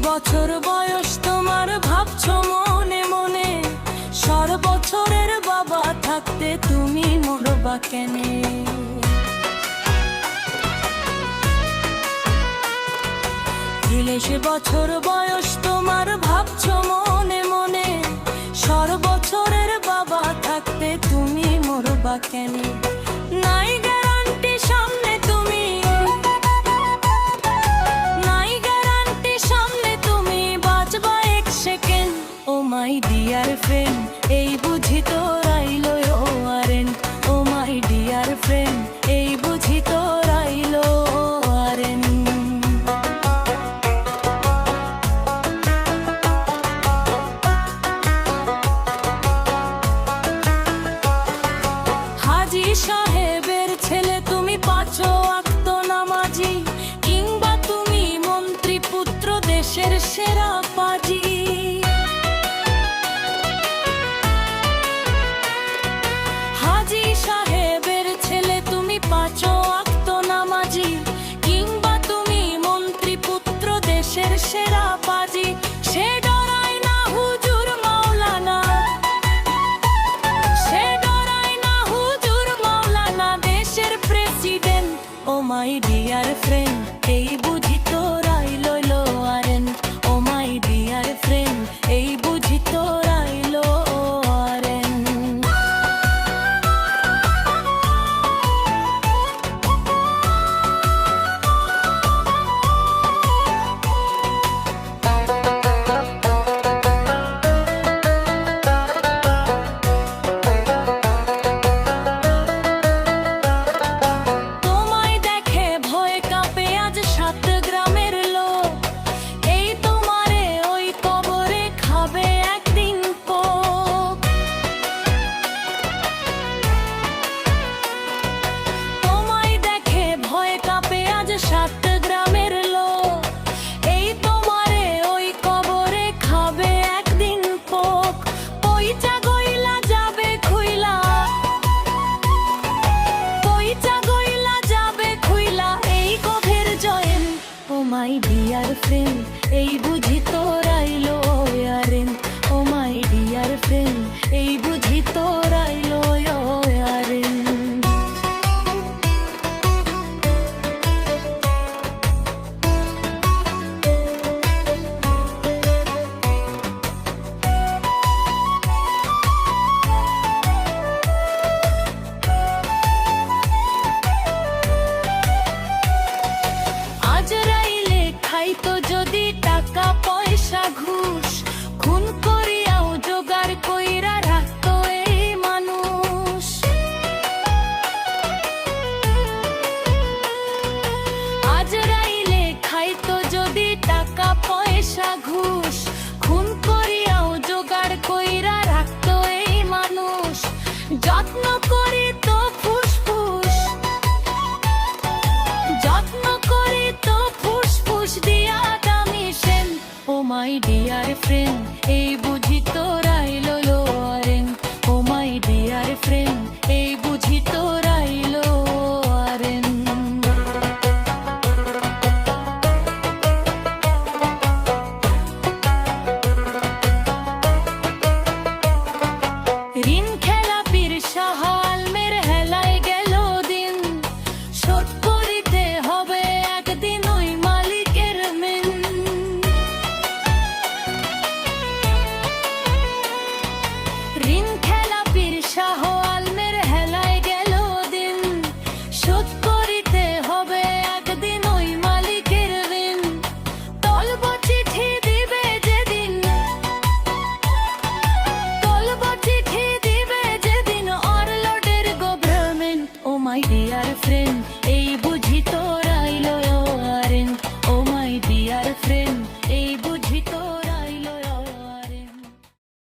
বছর বয়স তোমার, ভাবছো মনে মনে 16 বছরের বাবা থাকতে তুমি মরবা কেনে? 30 বছর বয়স তোমার, ভাবছো মনে মনে 16 বছরের বাবা থাকতে তুমি মরবা কেনে? নাই গ্যারান্টি সামনে তুমি, মাই ডিয়ার ফ্রেন্ড, এই বুঝি তোরাইল আরেন। ও মাই ডিয়ার ফ্রেন্ড, এই বুঝি তোরাইল আরেন। হাজী সাহেবের ছেলে তুমি, 5 ওয়াক্ত নামাজি, কিংবা তুমি মন্ত্রী পুত্র দেশের সেরা পাজি। সাহেবের ছেলে তুমি, 5 ওয়াক্ত নামাজি, কিংবা তুমি মন্ত্রী পুত্র দেশের সেরা পাজি। সে ডরায় না হুজুর মাওলানা, সে ডরায় না হুজুর মাওলানা, দেশের president. Oh my dear friend, এই বুঝি তোরাই লইল আরেন। ও মাই ডিয়ার ফ্রেন্ড, এই বুঝি তোরাই আরেন। মাই ডিয়ার ফ্রেন্ড, এই বুঝি তোরাইল আরেন। ও মাই ডিয়ার ফ্রেন্ড, এই বুঝি তোরাইল আরেন। তো যদি টাকা পয়সা ঘুষ, খুন করিয়াও জোগাড় কইরা রাখতো এই মানুষ। আজরাইলে খাইতো যদি টাকা পয়সা ঘুষ, খুন করিয়াও জোগাড় কইরা রাখতো এই মানুষ। যত্ন করি তো ফুসফুস, যত্ন করি তো ফুসফুস দিয়া দামি সেন। ও মাই ডিয়ার ফ্রেন্ড, এই